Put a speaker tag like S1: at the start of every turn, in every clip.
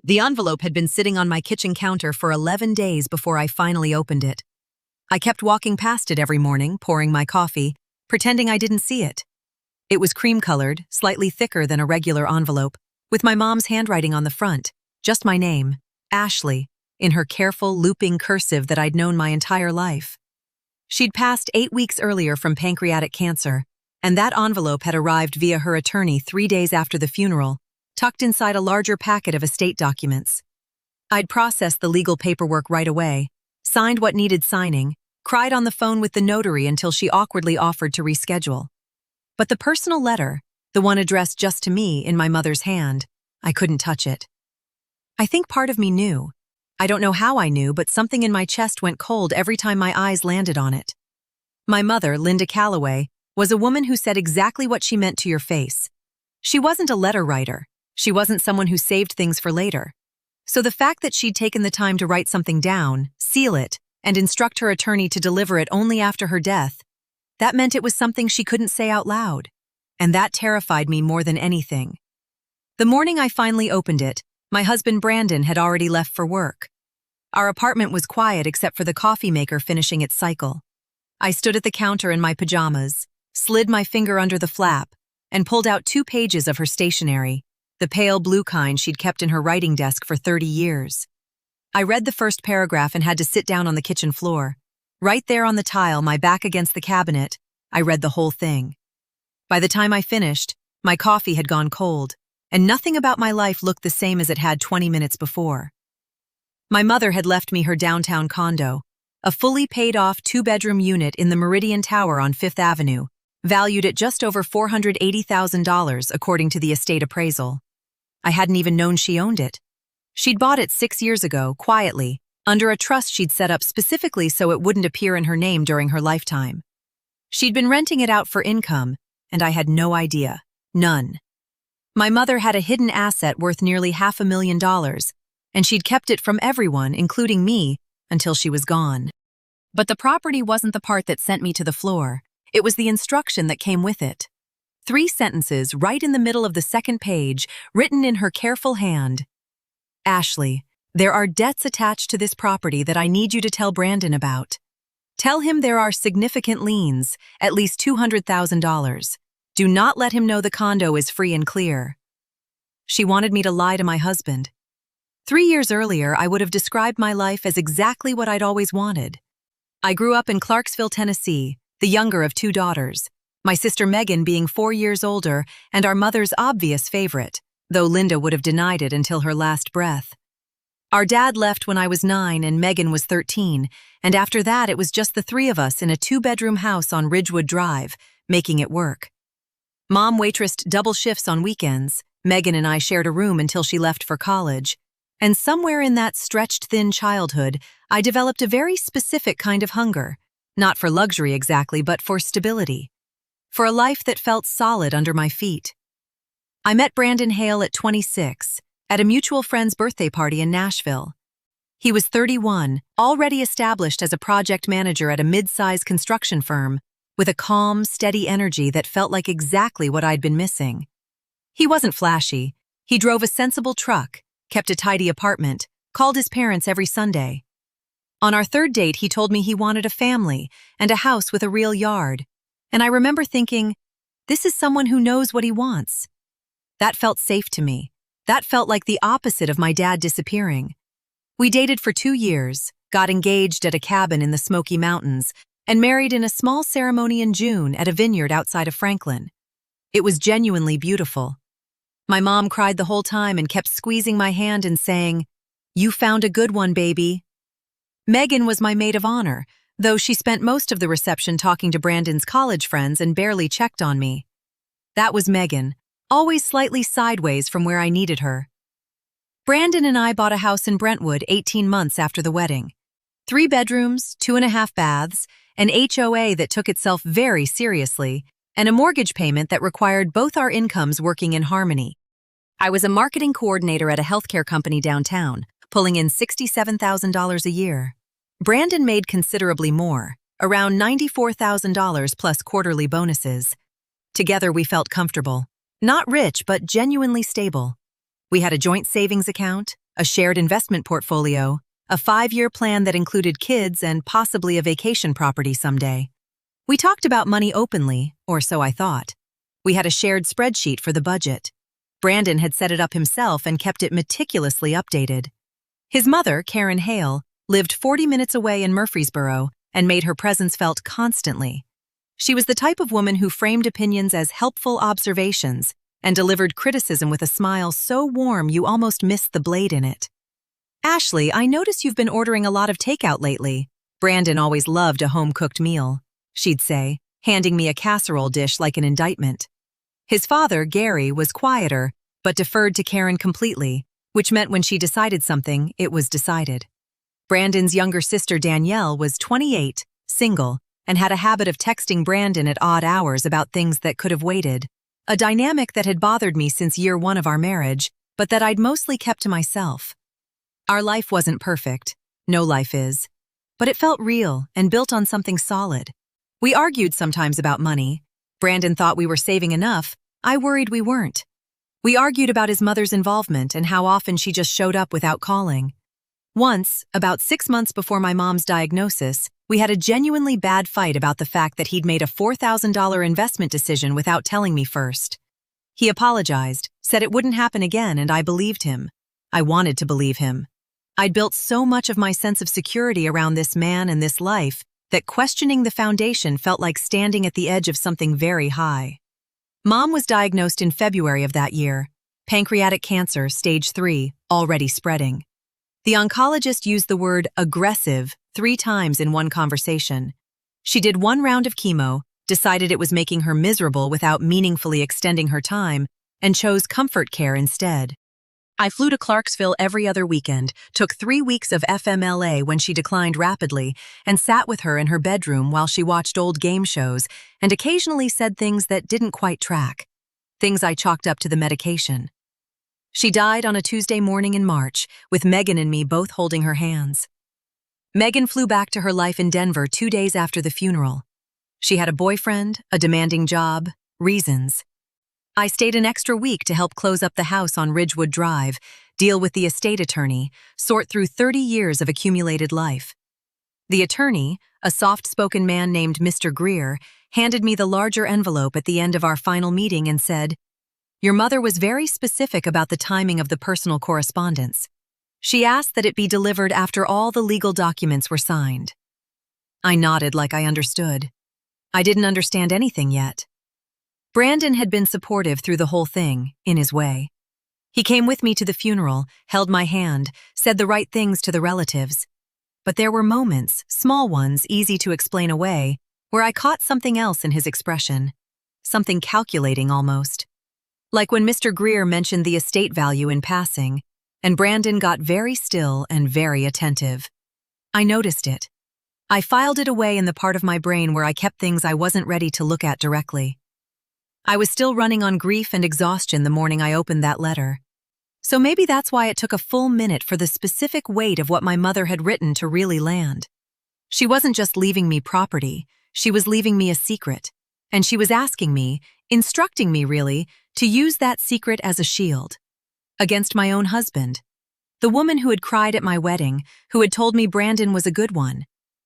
S1: The envelope had been sitting on my kitchen counter for 11 days before I finally opened it. I kept walking past it every morning, pouring my coffee, pretending I didn't see it. It was cream-colored, slightly thicker than a regular envelope, with my mom's handwriting on the front, just my name, Ashley, in her careful, looping cursive that I'd known my entire life. She'd passed 8 weeks earlier from pancreatic cancer, and that envelope had arrived via her attorney 3 days after the funeral, tucked inside a larger packet of estate documents. I'd processed the legal paperwork right away, signed what needed signing, cried on the phone with the notary until she awkwardly offered to reschedule. But the personal letter, the one addressed just to me in my mother's hand, I couldn't touch it. I think part of me knew. I don't know how I knew, but something in my chest went cold every time my eyes landed on it. My mother, Linda Calloway, was a woman who said exactly what she meant to your face. She wasn't a letter writer. She wasn't someone who saved things for later. So the fact that she'd taken the time to write something down, seal it, and instruct her attorney to deliver it only after her death, that meant it was something she couldn't say out loud. And that terrified me more than anything. The morning I finally opened it, my husband Brandon had already left for work. Our apartment was quiet except for the coffee maker finishing its cycle. I stood at the counter in my pajamas, slid my finger under the flap, and pulled out 2 pages of her stationery, the pale blue kind she'd kept in her writing desk for 30 years. I read the first paragraph and had to sit down on the kitchen floor. Right there on the tile, my back against the cabinet, I read the whole thing. By the time I finished, my coffee had gone cold, and nothing about my life looked the same as it had 20 minutes before. My mother had left me her downtown condo, a fully paid-off 2-bedroom unit in the Meridian Tower on 5th Avenue, valued at just over $480,000 according to the estate appraisal. I hadn't even known she owned it. She'd bought it 6 years ago, quietly, under a trust she'd set up specifically so it wouldn't appear in her name during her lifetime. She'd been renting it out for income, and I had no idea. None. My mother had a hidden asset worth nearly $500,000, and she'd kept it from everyone, including me, until she was gone. But the property wasn't the part that sent me to the floor. It was the instruction that came with it. 3 sentences right in the middle of the second page, written in her careful hand. Ashley, there are debts attached to this property that I need you to tell Brandon about. Tell him there are significant liens, at least $200,000. Do not let him know the condo is free and clear. She wanted me to lie to my husband. 3 years earlier, I would have described my life as exactly what I'd always wanted. I grew up in Clarksville, Tennessee, the younger of 2 daughters, my sister Megan being 4 years older and our mother's obvious favorite, though Linda would have denied it until her last breath. Our dad left when I was 9 and Megan was 13, and after that it was just the 3 of us in a 2-bedroom house on Ridgewood Drive, making it work. Mom waitressed double shifts on weekends. Megan and I shared a room until she left for college. And somewhere in that stretched thin childhood, I developed a very specific kind of hunger. Not for luxury exactly, but for stability. For a life that felt solid under my feet. I met Brandon Hale at 26, at a mutual friend's birthday party in Nashville. He was 31, already established as a project manager at a mid-size construction firm, with a calm, steady energy that felt like exactly what I'd been missing. He wasn't flashy. He drove a sensible truck, kept a tidy apartment, called his parents every Sunday. On our 3rd date, he told me he wanted a family and a house with a real yard. And I remember thinking, this is someone who knows what he wants. That felt safe to me. That felt like the opposite of my dad disappearing. We dated for 2 years, got engaged at a cabin in the Smoky Mountains, and married in a small ceremony in June at a vineyard outside of Franklin. It was genuinely beautiful. My mom cried the whole time and kept squeezing my hand and saying, "You found a good one, baby." Megan was my maid of honor, though she spent most of the reception talking to Brandon's college friends and barely checked on me. That was Megan, always slightly sideways from where I needed her. Brandon and I bought a house in Brentwood 18 months after the wedding. 3 bedrooms, 2.5 baths, an HOA that took itself very seriously, and a mortgage payment that required both our incomes working in harmony. I was a marketing coordinator at a healthcare company downtown, pulling in $67,000 a year. Brandon made considerably more, around $94,000 plus quarterly bonuses. Together we felt comfortable. Not rich, but genuinely stable. We had a joint savings account, a shared investment portfolio, a 5-year plan that included kids and possibly a vacation property someday. We talked about money openly, or so I thought. We had a shared spreadsheet for the budget. Brandon had set it up himself and kept it meticulously updated. His mother, Karen Hale, lived 40 minutes away in Murfreesboro and made her presence felt constantly. She was the type of woman who framed opinions as helpful observations and delivered criticism with a smile so warm you almost missed the blade in it. "Ashley, I notice you've been ordering a lot of takeout lately. Brandon always loved a home-cooked meal," she'd say, handing me a casserole dish like an indictment. His father, Gary, was quieter, but deferred to Karen completely, which meant when she decided something, it was decided. Brandon's younger sister, Danielle, was 28, single, and had a habit of texting Brandon at odd hours about things that could have waited, a dynamic that had bothered me since year 1 of our marriage, but that I'd mostly kept to myself. Our life wasn't perfect. No life is. But it felt real and built on something solid. We argued sometimes about money. Brandon thought we were saving enough. I worried we weren't. We argued about his mother's involvement and how often she just showed up without calling. Once, about 6 months before my mom's diagnosis, we had a genuinely bad fight about the fact that he'd made a $4,000 investment decision without telling me first. He apologized, said it wouldn't happen again, and I believed him. I wanted to believe him. I'd built so much of my sense of security around this man and this life that questioning the foundation felt like standing at the edge of something very high. Mom was diagnosed in February of that year. Pancreatic cancer, stage 3, already spreading. The oncologist used the word aggressive 3 times in one conversation. She did 1 round of chemo, decided it was making her miserable without meaningfully extending her time, and chose comfort care instead. I flew to Clarksville every other weekend, took 3 weeks of FMLA when she declined rapidly, and sat with her in her bedroom while she watched old game shows and occasionally said things that didn't quite track, things I chalked up to the medication. She died on a Tuesday morning in March, with Megan and me both holding her hands. Megan flew back to her life in Denver 2 days after the funeral. She had a boyfriend, a demanding job, reasons. I stayed an extra week to help close up the house on Ridgewood Drive, deal with the estate attorney, sort through 30 years of accumulated life. The attorney, a soft-spoken man named Mr. Greer, handed me the larger envelope at the end of our final meeting and said, "Your mother was very specific about the timing of the personal correspondence. She asked that it be delivered after all the legal documents were signed." I nodded like I understood. I didn't understand anything yet. Brandon had been supportive through the whole thing, in his way. He came with me to the funeral, held my hand, said the right things to the relatives. But there were moments, small ones, easy to explain away, where I caught something else in his expression. Something calculating almost. Like when Mr. Greer mentioned the estate value in passing, and Brandon got very still and very attentive. I noticed it. I filed it away in the part of my brain where I kept things I wasn't ready to look at directly. I was still running on grief and exhaustion the morning I opened that letter. So maybe that's why it took a full minute for the specific weight of what my mother had written to really land. She wasn't just leaving me property, she was leaving me a secret. And she was asking me, instructing me really, to use that secret as a shield. Against my own husband. The woman who had cried at my wedding, who had told me Brandon was a good one.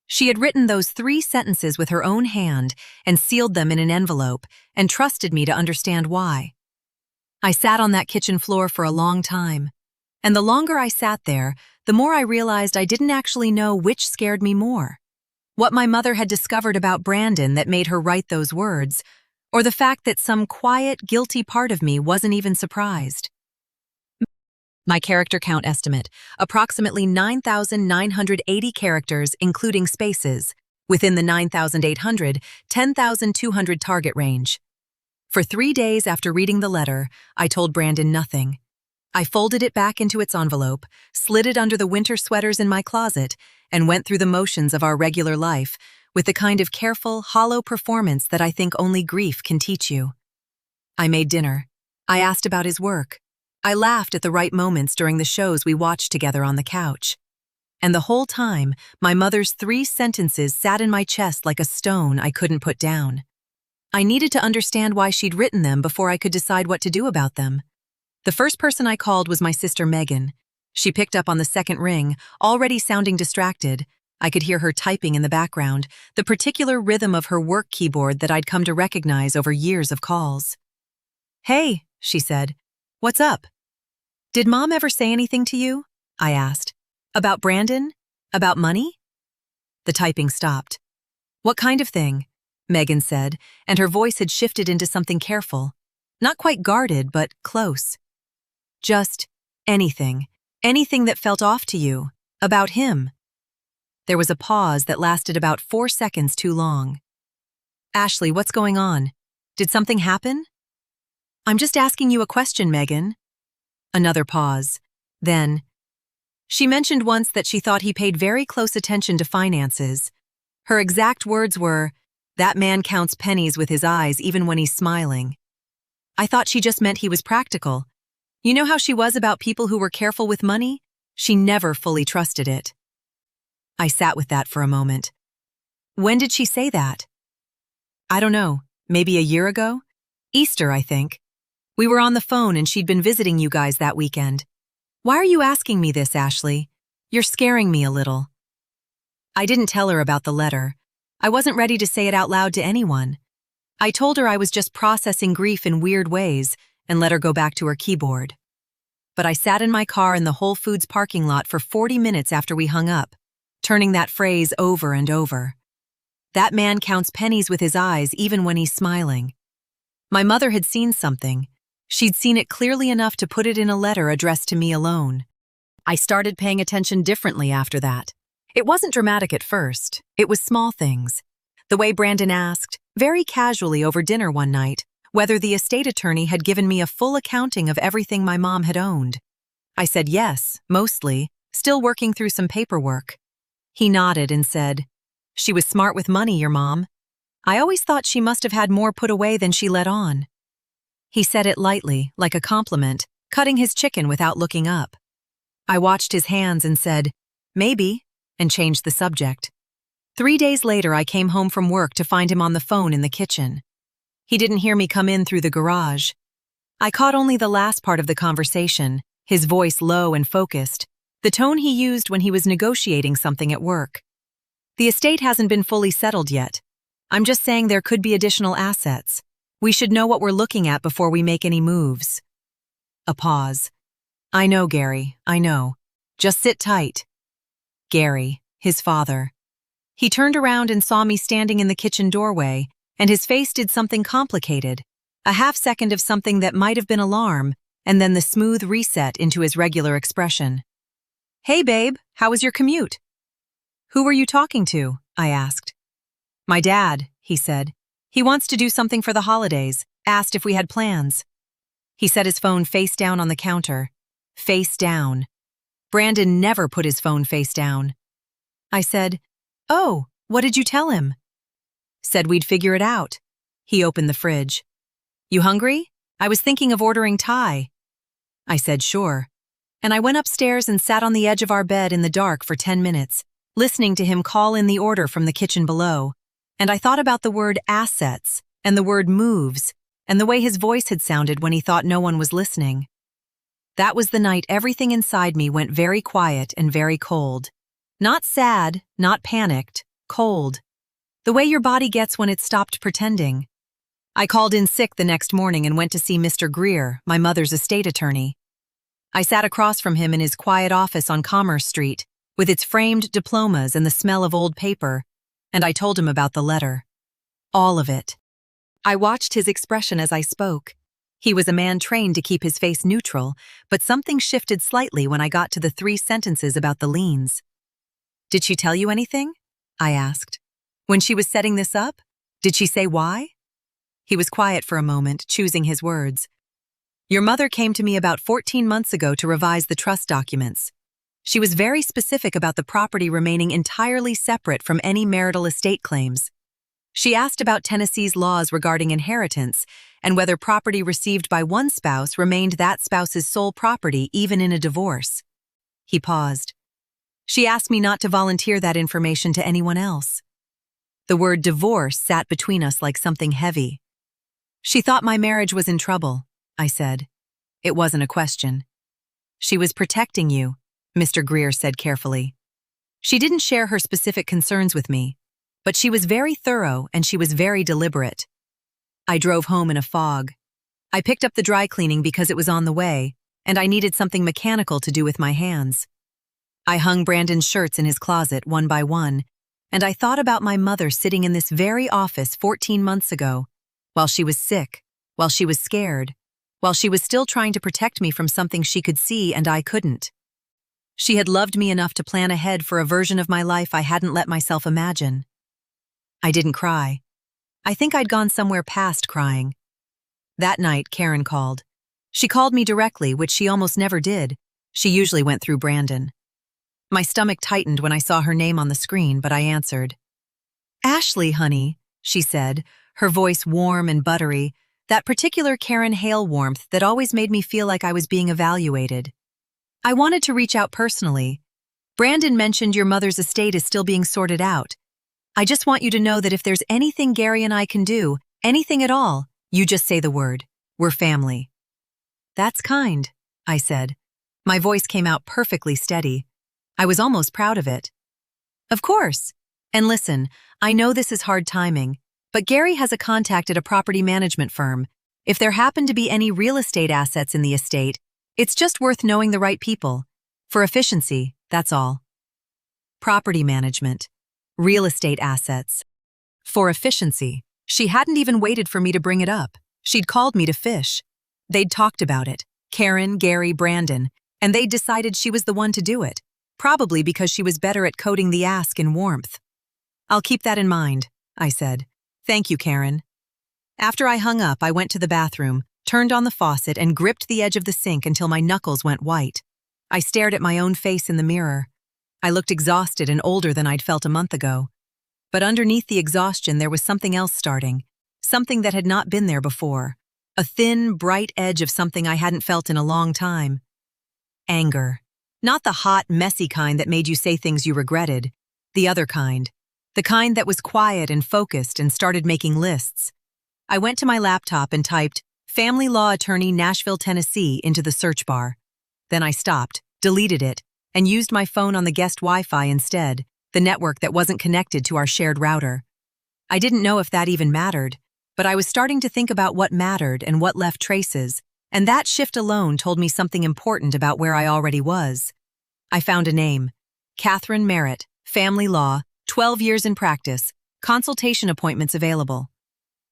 S1: She had written those 3 sentences with her own hand and sealed them in an envelope and trusted me to understand why. I sat on that kitchen floor for a long time, and the longer I sat there, the more I realized I didn't actually know which scared me more. What my mother had discovered about Brandon that made her write those words, or the fact that some quiet, guilty part of me wasn't even surprised. My character count estimate, approximately 9,980 characters including spaces, within the 9,800, 10,200 target range. For 3 days after reading the letter, I told Brandon nothing. I folded it back into its envelope, slid it under the winter sweaters in my closet, and went through the motions of our regular life with the kind of careful, hollow performance that I think only grief can teach you. I made dinner. I asked about his work. I laughed at the right moments during the shows we watched together on the couch. And the whole time, my mother's 3 sentences sat in my chest like a stone I couldn't put down. I needed to understand why she'd written them before I could decide what to do about them. The first person I called was my sister Megan. She picked up on the second ring, already sounding distracted. I could hear her typing in the background, the particular rhythm of her work keyboard that I'd come to recognize over years of calls. "Hey," she said. "What's up?" "Did Mom ever say anything to you?" I asked. "About Brandon? About money?" The typing stopped. "What kind of thing?" Megan said, and her voice had shifted into something careful. Not quite guarded, but close. "Just anything. Anything that felt off to you. About him." There was a pause that lasted about 4 seconds too long. "Ashley, what's going on? Did something happen?" "I'm just asking you a question, Megan." Another pause. Then, "She mentioned once that she thought he paid very close attention to finances. Her exact words were, 'That man counts pennies with his eyes even when he's smiling.' I thought she just meant he was practical. You know how she was about people who were careful with money? She never fully trusted it." I sat with that for a moment. "When did she say that?" "I don't know. Maybe a year ago? Easter, I think. We were on the phone and she'd been visiting you guys that weekend. Why are you asking me this, Ashley? You're scaring me a little." I didn't tell her about the letter. I wasn't ready to say it out loud to anyone. I told her I was just processing grief in weird ways and let her go back to her keyboard. But I sat in my car in the Whole Foods parking lot for 40 minutes after we hung up, turning that phrase over and over. That man counts pennies with his eyes even when he's smiling. My mother had seen something. She'd seen it clearly enough to put it in a letter addressed to me alone. I started paying attention differently after that. It wasn't dramatic at first. It was small things. The way Brandon asked, very casually over dinner one night, whether the estate attorney had given me a full accounting of everything my mom had owned. I said yes, mostly, still working through some paperwork. He nodded and said, "She was smart with money, your mom. I always thought she must have had more put away than she let on." He said it lightly, like a compliment, cutting his chicken without looking up. I watched his hands and said, "Maybe," and changed the subject. 3 days later, I came home from work to find him on the phone in the kitchen. He didn't hear me come in through the garage. I caught only the last part of the conversation, his voice low and focused, the tone he used when he was negotiating something at work. "The estate hasn't been fully settled yet. I'm just saying there could be additional assets. We should know what we're looking at before we make any moves." A pause. "I know, Gary, I know. Just sit tight." Gary, his father. He turned around and saw me standing in the kitchen doorway, and his face did something complicated, a half-second of something that might have been alarm, and then the smooth reset into his regular expression. "Hey, babe, how was your commute?" "Who were you talking to?" I asked. "My dad," he said. "He wants to do something for the holidays, asked if we had plans." He set his phone face down on the counter. Face down. Brandon never put his phone face down. I said, "Oh, what did you tell him?" "Said we'd figure it out." He opened the fridge. "You hungry? I was thinking of ordering Thai." I said, "Sure." And I went upstairs and sat on the edge of our bed in the dark for 10 minutes, listening to him call in the order from the kitchen below. And I thought about the word assets and the word moves and the way his voice had sounded when he thought no one was listening. That was the night everything inside me went very quiet and very cold. Not sad, not panicked, cold. The way your body gets when it's stopped pretending. I called in sick the next morning and went to see Mr. Greer, my mother's estate attorney. I sat across from him in his quiet office on Commerce Street, with its framed diplomas and the smell of old paper, and I told him about the letter. All of it. I watched his expression as I spoke. He was a man trained to keep his face neutral, but something shifted slightly when I got to the 3 sentences about the liens. "Did she tell you anything?" I asked. "When she was setting this up? Did she say why?" He was quiet for a moment, choosing his words. "Your mother came to me about 14 months ago to revise the trust documents. She was very specific about the property remaining entirely separate from any marital estate claims. She asked about Tennessee's laws regarding inheritance and whether property received by one spouse remained that spouse's sole property even in a divorce." He paused. "She asked me not to volunteer that information to anyone else." The word divorce sat between us like something heavy. "She thought my marriage was in trouble," I said. It wasn't a question. "She was protecting you," Mr. Greer said carefully. She didn't share her specific concerns with me, but she was very thorough and she was very deliberate. I drove home in a fog. I picked up the dry cleaning because it was on the way, and I needed something mechanical to do with my hands. I hung Brandon's shirts in his closet one by one, and I thought about my mother sitting in this very office 14 months ago, while she was sick, while she was scared, while she was still trying to protect me from something she could see and I couldn't. She had loved me enough to plan ahead for a version of my life I hadn't let myself imagine. I didn't cry. I think I'd gone somewhere past crying. That night, Karen called. She called me directly, which she almost never did. She usually went through Brandon. My stomach tightened when I saw her name on the screen, but I answered. "Ashley, honey," she said, her voice warm and buttery, that particular Karen Hale warmth that always made me feel like I was being evaluated. "I wanted to reach out personally. Brandon mentioned your mother's estate is still being sorted out. I just want you to know that if there's anything Gary and I can do, anything at all, you just say the word. We're family." "That's kind," I said. My voice came out perfectly steady. I was almost proud of it. "Of course. And listen, I know this is hard timing, but Gary has a contact at a property management firm. If there happen to be any real estate assets in the estate, it's just worth knowing the right people. For efficiency, that's all." Property management. Real estate assets. For efficiency. She hadn't even waited for me to bring it up. She'd called me to fish. They'd talked about it. Karen, Gary, Brandon. And they'd decided she was the one to do it. Probably because she was better at coating the ask in warmth. "I'll keep that in mind," I said. "Thank you, Karen." After I hung up, I went to the bathroom, turned on the faucet, and gripped the edge of the sink until my knuckles went white. I stared at my own face in the mirror. I looked exhausted and older than I'd felt a month ago. But underneath the exhaustion, there was something else starting. Something that had not been there before. A thin, bright edge of something I hadn't felt in a long time. Anger. Not the hot, messy kind that made you say things you regretted. The other kind. The kind that was quiet and focused and started making lists. I went to my laptop and typed, "Family Law Attorney, Nashville, Tennessee," into the search bar. Then I stopped, deleted it, and used my phone on the guest Wi-Fi instead, the network that wasn't connected to our shared router. I didn't know if that even mattered, but I was starting to think about what mattered and what left traces, and that shift alone told me something important about where I already was. I found a name. Catherine Merritt, Family Law, 12 years in practice, consultation appointments available.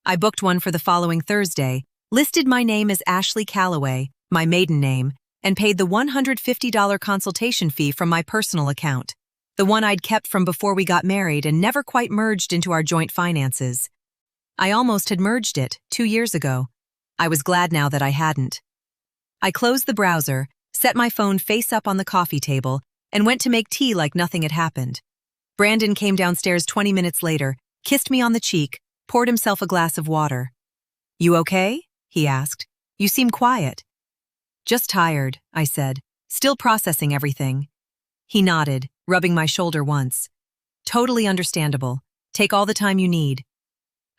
S1: I booked one for the following Thursday, listed my name as Ashley Calloway, my maiden name, and paid the $150 consultation fee from my personal account, the one I'd kept from before we got married and never quite merged into our joint finances. I almost had merged it 2 years ago. I was glad now that I hadn't. I closed the browser, set my phone face up on the coffee table, and went to make tea like nothing had happened. Brandon came downstairs 20 minutes later, kissed me on the cheek, poured himself a glass of water. "You okay?" he asked. "You seem quiet." "Just tired," I said, still processing everything. He nodded, rubbing my shoulder once. "Totally understandable. Take all the time you need."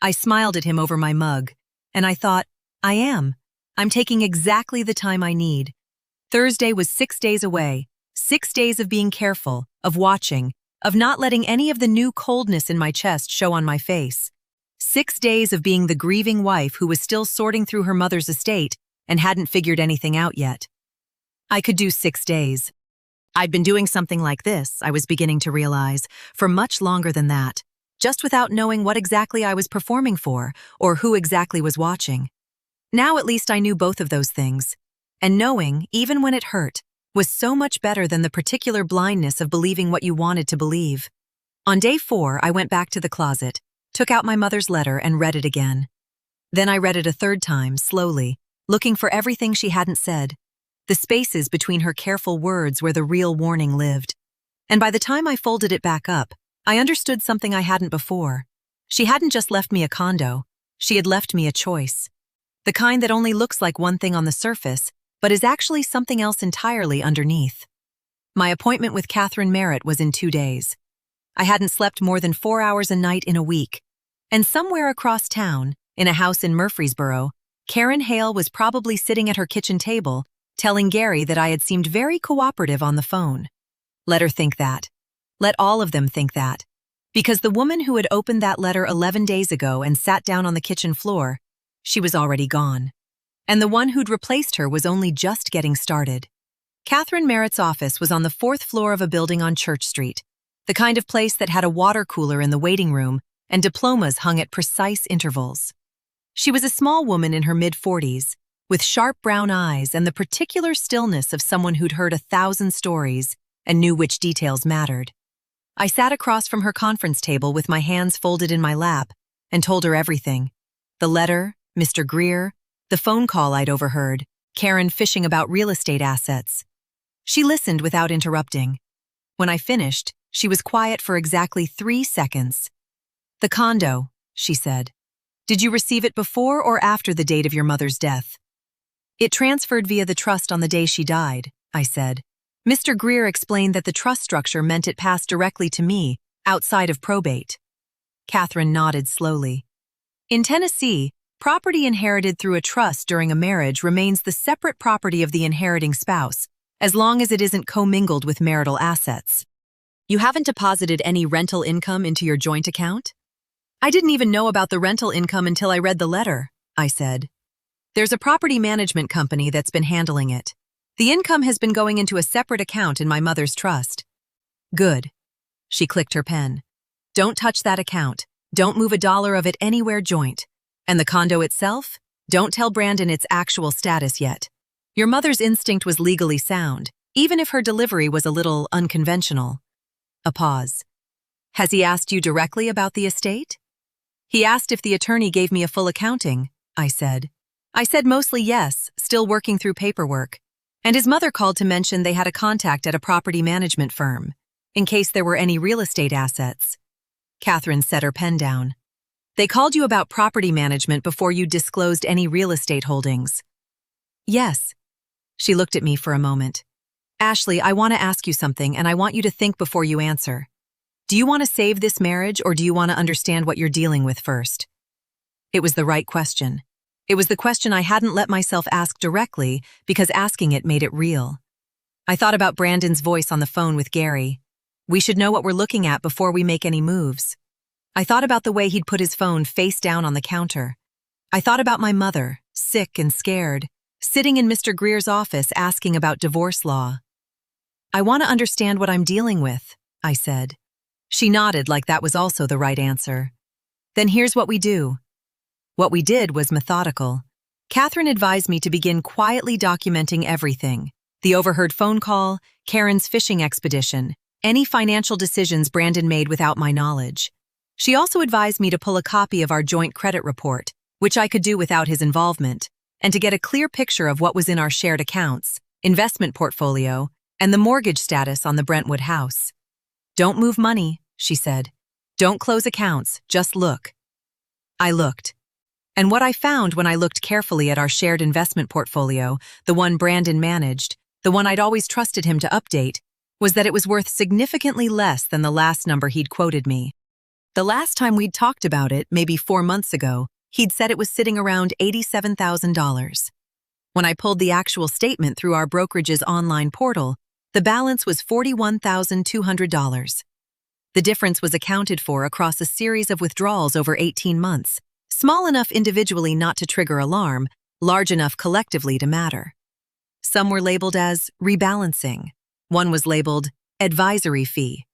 S1: I smiled at him over my mug, and I thought, I am. I'm taking exactly the time I need. Thursday was 6 days away, 6 days of being careful, of watching, of not letting any of the new coldness in my chest show on my face. 6 days of being the grieving wife who was still sorting through her mother's estate and hadn't figured anything out yet. I could do 6 days. I'd been doing something like this, I was beginning to realize, for much longer than that, just without knowing what exactly I was performing for or who exactly was watching. Now at least I knew both of those things. And knowing, even when it hurt, was so much better than the particular blindness of believing what you wanted to believe. On day 4, I went back to the closet, took out my mother's letter and read it again. Then I read it a third time, slowly, looking for everything she hadn't said, the spaces between her careful words where the real warning lived. And by the time I folded it back up, I understood something I hadn't before. She hadn't just left me a condo, she had left me a choice. The kind that only looks like one thing on the surface, but is actually something else entirely underneath. My appointment with Catherine Merritt was in 2 days. I hadn't slept more than 4 hours a night in a week. And somewhere across town, in a house in Murfreesboro, Karen Hale was probably sitting at her kitchen table, telling Gary that I had seemed very cooperative on the phone. Let her think that. Let all of them think that. Because the woman who had opened that letter 11 days ago and sat down on the kitchen floor, she was already gone. And the one who'd replaced her was only just getting started. Catherine Merritt's office was on the 4th floor of a building on Church Street, the kind of place that had a water cooler in the waiting room and diplomas hung at precise intervals. She was a small woman in her mid-40s, with sharp brown eyes and the particular stillness of someone who'd heard 1,000 stories and knew which details mattered. I sat across from her conference table with my hands folded in my lap and told her everything. The letter, Mr. Greer, the phone call I'd overheard, Karen fishing about real estate assets. She listened without interrupting. When I finished, she was quiet for exactly 3 seconds. "The condo," she said. "Did you receive it before or after the date of your mother's death?" "It transferred via the trust on the day she died," I said. Mr. Greer explained that the trust structure meant it passed directly to me, outside of probate. Catherine nodded slowly. In Tennessee, property inherited through a trust during a marriage remains the separate property of the inheriting spouse, as long as it isn't commingled with marital assets. "You haven't deposited any rental income into your joint account?" "I didn't even know about the rental income until I read the letter," I said. "There's a property management company that's been handling it. The income has been going into a separate account in my mother's trust." "Good." She clicked her pen. "Don't touch that account. Don't move $1 of it anywhere joint. And the condo itself? Don't tell Brandon its actual status yet. Your mother's instinct was legally sound, even if her delivery was a little unconventional." A pause. "Has he asked you directly about the estate?" "He asked if the attorney gave me a full accounting," I said. I said mostly yes, still working through paperwork. And his mother called to mention they had a contact at a property management firm, in case there were any real estate assets. Catherine set her pen down. "They called you about property management before you disclosed any real estate holdings?" "Yes." She looked at me for a moment. "Ashley, I want to ask you something, and I want you to think before you answer. Do you want to save this marriage, or do you want to understand what you're dealing with first?" It was the right question. It was the question I hadn't let myself ask directly because asking it made it real. I thought about Brandon's voice on the phone with Gary. We should know what we're looking at before we make any moves. I thought about the way he'd put his phone face down on the counter. I thought about my mother, sick and scared, sitting in Mr. Greer's office asking about divorce law. "I want to understand what I'm dealing with," I said. She nodded like that was also the right answer. "Then here's what we do." What we did was methodical. Catherine advised me to begin quietly documenting everything: the overheard phone call, Karen's fishing expedition, any financial decisions Brandon made without my knowledge. She also advised me to pull a copy of our joint credit report, which I could do without his involvement, and to get a clear picture of what was in our shared accounts, investment portfolio, and the mortgage status on the Brentwood house. "Don't move money," she said. "Don't close accounts, just look." I looked. And what I found when I looked carefully at our shared investment portfolio, the one Brandon managed, the one I'd always trusted him to update, was that it was worth significantly less than the last number he'd quoted me. The last time we'd talked about it, maybe 4 months ago, he'd said it was sitting around $87,000. When I pulled the actual statement through our brokerage's online portal, the balance was $41,200. The difference was accounted for across a series of withdrawals over 18 months, small enough individually not to trigger alarm, large enough collectively to matter. Some were labeled as rebalancing. One was labeled advisory fee.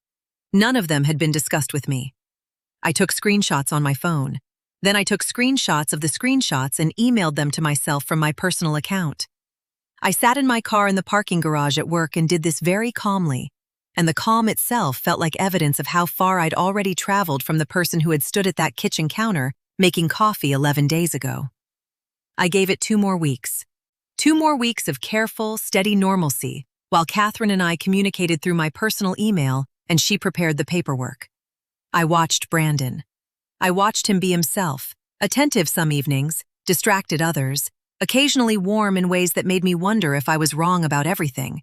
S1: None of them had been discussed with me. I took screenshots on my phone. Then I took screenshots of the screenshots and emailed them to myself from my personal account. I sat in my car in the parking garage at work and did this very calmly, and the calm itself felt like evidence of how far I'd already traveled from the person who had stood at that kitchen counter making coffee 11 days ago. I gave it 2 more weeks. 2 more weeks of careful, steady normalcy, while Catherine and I communicated through my personal email and she prepared the paperwork. I watched Brandon. I watched him be himself, attentive some evenings, distracted others, occasionally warm in ways that made me wonder if I was wrong about everything.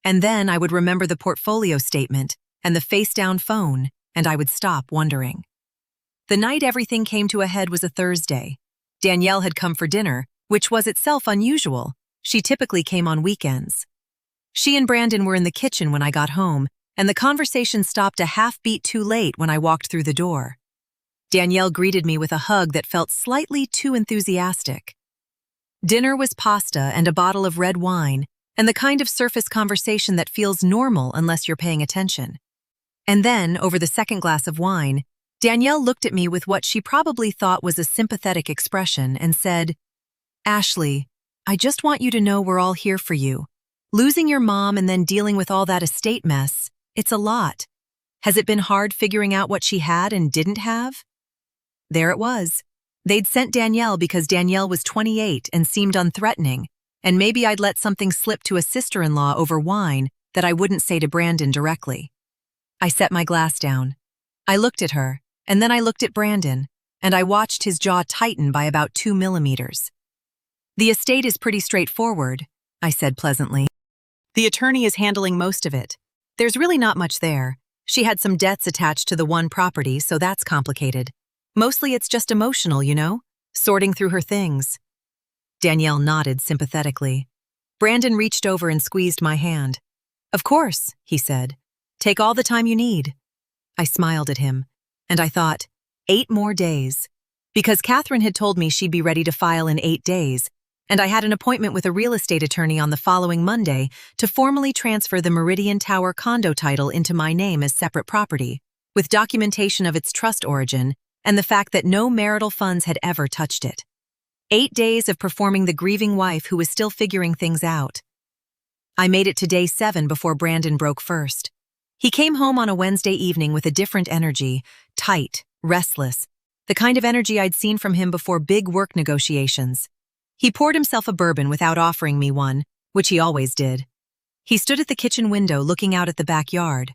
S1: And then I would remember the portfolio statement and the face-down phone, and I would stop wondering. The night everything came to a head was a Thursday. Danielle had come for dinner, which was itself unusual. She typically came on weekends. She and Brandon were in the kitchen when I got home, and the conversation stopped a half beat too late when I walked through the door. Danielle greeted me with a hug that felt slightly too enthusiastic. Dinner was pasta and a bottle of red wine, and the kind of surface conversation that feels normal unless you're paying attention. And then, over the second glass of wine, Danielle looked at me with what she probably thought was a sympathetic expression and said, "Ashley, I just want you to know we're all here for you. Losing your mom and then dealing with all that estate mess, it's a lot. Has it been hard figuring out what she had and didn't have?" There it was. They'd sent Danielle because Danielle was 28 and seemed unthreatening, and maybe I'd let something slip to a sister-in-law over wine that I wouldn't say to Brandon directly. I set my glass down. I looked at her, and then I looked at Brandon, and I watched his jaw tighten by about 2 millimeters. "The estate is pretty straightforward," I said pleasantly. "The attorney is handling most of it. There's really not much there. She had some debts attached to the one property, so that's complicated. Mostly it's just emotional, sorting through her things." Danielle nodded sympathetically. Brandon reached over and squeezed my hand. "Of course," he said. "Take all the time you need." I smiled at him, and I thought, 8 more days. Because Catherine had told me she'd be ready to file in 8 days, and I had an appointment with a real estate attorney on the following Monday to formally transfer the Meridian Tower condo title into my name as separate property, with documentation of its trust origin and the fact that no marital funds had ever touched it. 8 days of performing the grieving wife who was still figuring things out. I made it to day 7 before Brandon broke first. He came home on a Wednesday evening with a different energy, tight, restless, the kind of energy I'd seen from him before big work negotiations. He poured himself a bourbon without offering me one, which he always did. He stood at the kitchen window looking out at the backyard.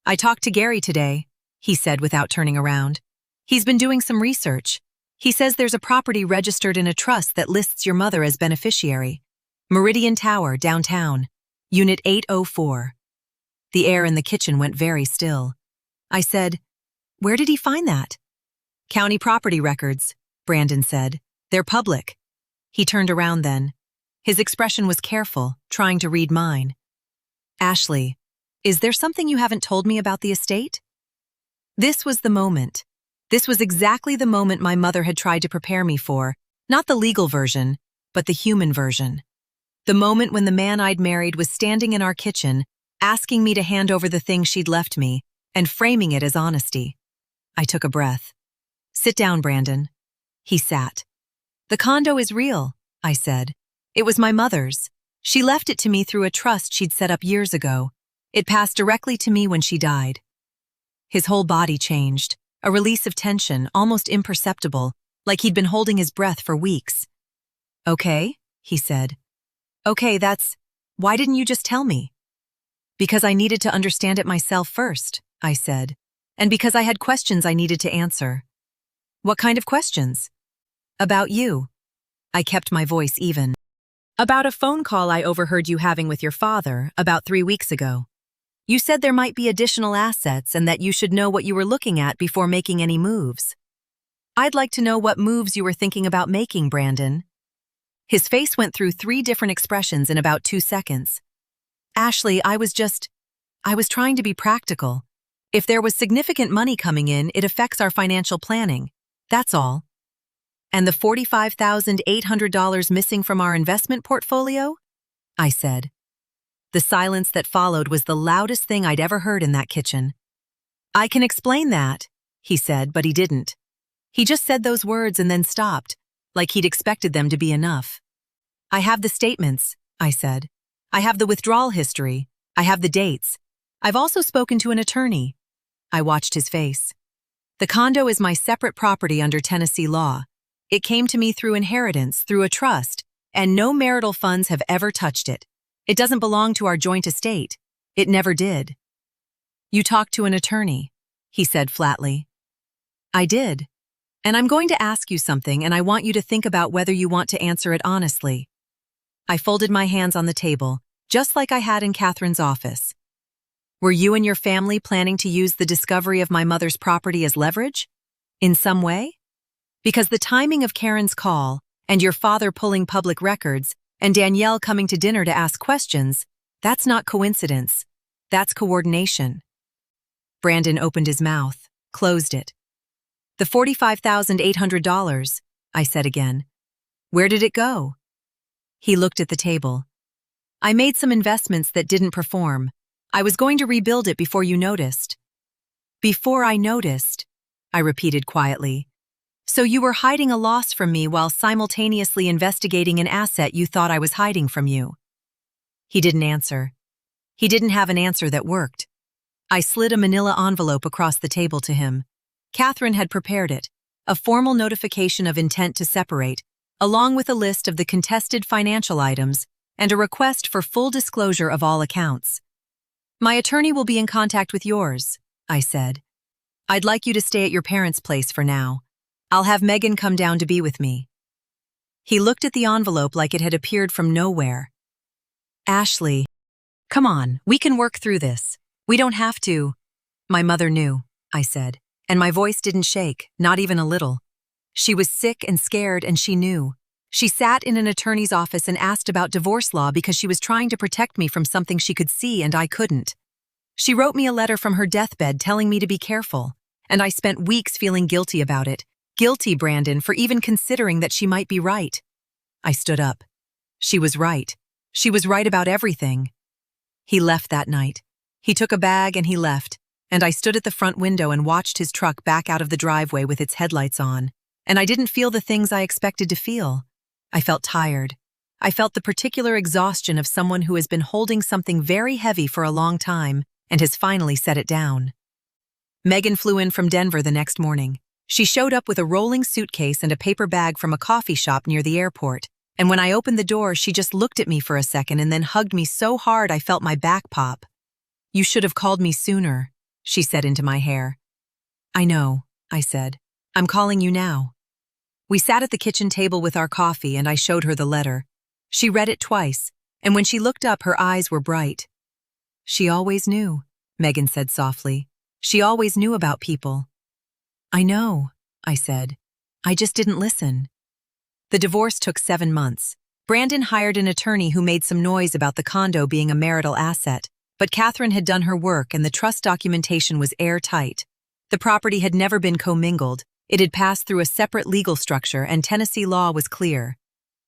S1: "I talked to Gary today," he said without turning around. "He's been doing some research. He says there's a property registered in a trust that lists your mother as beneficiary. Meridian Tower, downtown, Unit 804. The air in the kitchen went very still. I said, "Where did he find that?" "County property records," Brandon said. "They're public." He turned around then. His expression was careful, trying to read mine. "Ashley, is there something you haven't told me about the estate?" This was the moment. This was exactly the moment my mother had tried to prepare me for, not the legal version, but the human version. The moment when the man I'd married was standing in our kitchen, asking me to hand over the thing she'd left me, and framing it as honesty. I took a breath. "Sit down, Brandon." He sat. "The condo is real," I said. "It was my mother's. She left it to me through a trust she'd set up years ago. It passed directly to me when she died." His whole body changed. A release of tension, almost imperceptible, like he'd been holding his breath for weeks. "Okay," he said. "Okay, why didn't you just tell me?" "Because I needed to understand it myself first," I said, "and because I had questions I needed to answer." "What kind of questions?" "About you." I kept my voice even. "About a phone call I overheard you having with your father about 3 weeks ago. You said there might be additional assets and that you should know what you were looking at before making any moves. I'd like to know what moves you were thinking about making, Brandon." His face went through 3 different expressions in about 2 seconds. "Ashley, I was trying to be practical. If there was significant money coming in, it affects our financial planning. That's all." "And the $45,800 missing from our investment portfolio?" I said. The silence that followed was the loudest thing I'd ever heard in that kitchen. "I can explain that," he said, but he didn't. He just said those words and then stopped, like he'd expected them to be enough. "I have the statements," I said. "I have the withdrawal history. I have the dates. I've also spoken to an attorney." I watched his face. "The condo is my separate property under Tennessee law. It came to me through inheritance, through a trust, and no marital funds have ever touched it. It doesn't belong to our joint estate. It never did." "You talked to an attorney," he said flatly. "I did. And I'm going to ask you something, and I want you to think about whether you want to answer it honestly." I folded my hands on the table, just like I had in Catherine's office. "Were you and your family planning to use the discovery of my mother's property as leverage? In some way? Because the timing of Karen's call, and your father pulling public records, and Danielle coming to dinner to ask questions, that's not coincidence. That's coordination. Brandon opened his mouth, closed it. The $45,800, I said again. Where did it go? He looked at the table. I made some investments that didn't perform. I was going to rebuild it before you noticed. Before I noticed, I repeated quietly. So you were hiding a loss from me while simultaneously investigating an asset you thought I was hiding from you. He didn't answer. He didn't have an answer that worked. I slid a manila envelope across the table to him. Catherine had prepared it, a formal notification of intent to separate, along with a list of the contested financial items and a request for full disclosure of all accounts. My attorney will be in contact with yours, I said. I'd like you to stay at your parents' place for now. I'll have Megan come down to be with me. He looked at the envelope like it had appeared from nowhere. Ashley, come on, we can work through this. We don't have to. My mother knew, I said, and my voice didn't shake, not even a little. She was sick and scared, and she knew. She sat in an attorney's office and asked about divorce law because she was trying to protect me from something she could see and I couldn't. She wrote me a letter from her deathbed telling me to be careful, and I spent weeks feeling guilty about it. Guilty, Brandon, for even considering that she might be right. I stood up. She was right. She was right about everything. He left that night. He took a bag and he left, and I stood at the front window and watched his truck back out of the driveway with its headlights on, and I didn't feel the things I expected to feel. I felt tired. I felt the particular exhaustion of someone who has been holding something very heavy for a long time and has finally set it down. Megan flew in from Denver the next morning. She showed up with a rolling suitcase and a paper bag from a coffee shop near the airport, and when I opened the door, she just looked at me for a second and then hugged me so hard I felt my back pop. You should have called me sooner, she said into my hair. I know, I said. I'm calling you now. We sat at the kitchen table with our coffee and I showed her the letter. She read it twice, and when she looked up, her eyes were bright. She always knew, Megan said softly. She always knew about people. I know, I said. I just didn't listen. The divorce took 7 months. Brandon hired an attorney who made some noise about the condo being a marital asset, but Catherine had done her work and the trust documentation was airtight. The property had never been commingled. It had passed through a separate legal structure and Tennessee law was clear.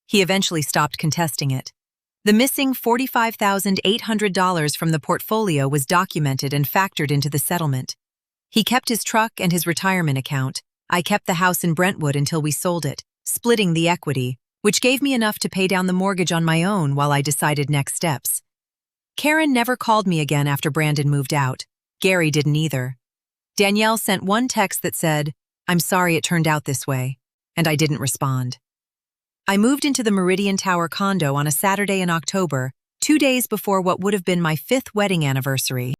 S1: He eventually stopped contesting it. The missing $45,800 from the portfolio was documented and factored into the settlement. He kept his truck and his retirement account. I kept the house in Brentwood until we sold it, splitting the equity, which gave me enough to pay down the mortgage on my own while I decided next steps. Karen never called me again after Brandon moved out. Gary didn't either. Danielle sent one text that said, "I'm sorry it turned out this way," and I didn't respond. I moved into the Meridian Tower condo on a Saturday in October, 2 days before what would have been my 5th wedding anniversary.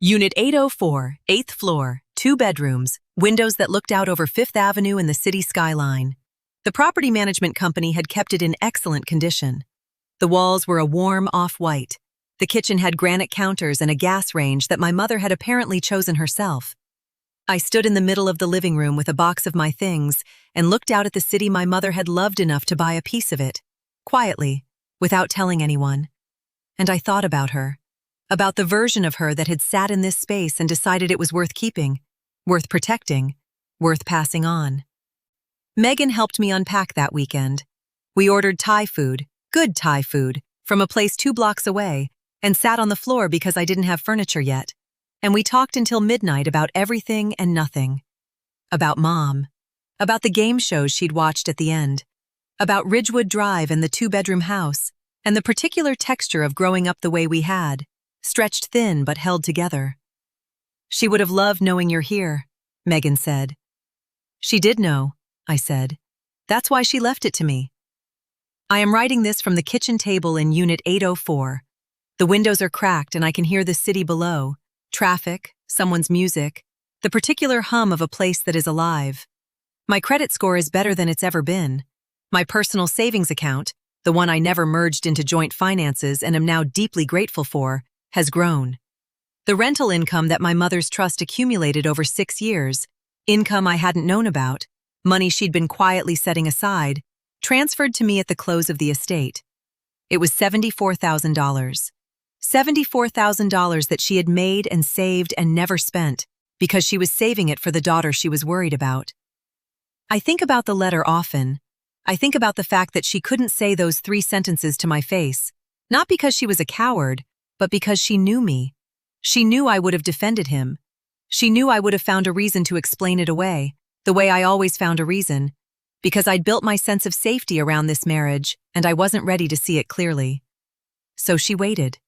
S1: Unit 804, 8th floor, 2 bedrooms, windows that looked out over 5th Avenue and the city skyline. The property management company had kept it in excellent condition. The walls were a warm off-white. The kitchen had granite counters and a gas range that my mother had apparently chosen herself. I stood in the middle of the living room with a box of my things and looked out at the city my mother had loved enough to buy a piece of it, quietly, without telling anyone. And I thought about her, about the version of her that had sat in this space and decided it was worth keeping, worth protecting, worth passing on. Megan helped me unpack that weekend. We ordered Thai food, good Thai food, from a place 2 blocks away, and sat on the floor because I didn't have furniture yet. And we talked until midnight about everything and nothing. About Mom. About the game shows she'd watched at the end. About Ridgewood Drive and the 2-bedroom house, and the particular texture of growing up the way we had, stretched thin but held together. She would have loved knowing you're here, Megan said. She did know, I said. That's why she left it to me. I am writing this from the kitchen table in Unit 804. The windows are cracked and I can hear the city below. Traffic, someone's music, the particular hum of a place that is alive. My credit score is better than it's ever been. My personal savings account, the one I never merged into joint finances and am now deeply grateful for, has grown. The rental income that my mother's trust accumulated over 6 years, income I hadn't known about, money she'd been quietly setting aside, transferred to me at the close of the estate. It was $74,000. $74,000 that she had made and saved and never spent, because she was saving it for the daughter she was worried about. I think about the letter often. I think about the fact that she couldn't say those 3 sentences to my face, not because she was a coward, but because she knew me. She knew I would have defended him. She knew I would have found a reason to explain it away, the way I always found a reason, because I'd built my sense of safety around this marriage, and I wasn't ready to see it clearly. So she waited.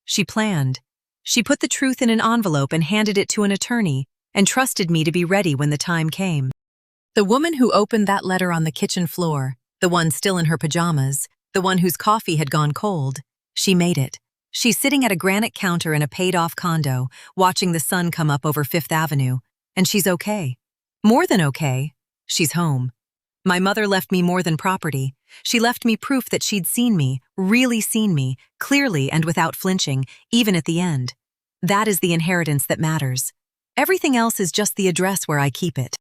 S1: She planned. She put the truth in an envelope and handed it to an attorney, and trusted me to be ready when the time came. The woman who opened that letter on the kitchen floor, the one still in her pajamas, the one whose coffee had gone cold, she made it. She's sitting at a granite counter in a paid-off condo, watching the sun come up over Fifth Avenue, and she's okay. More than okay. She's home. My mother left me more than property. She left me proof that she'd seen me, really seen me, clearly and without flinching, even at the end. That is the inheritance that matters. Everything else is just the address where I keep it.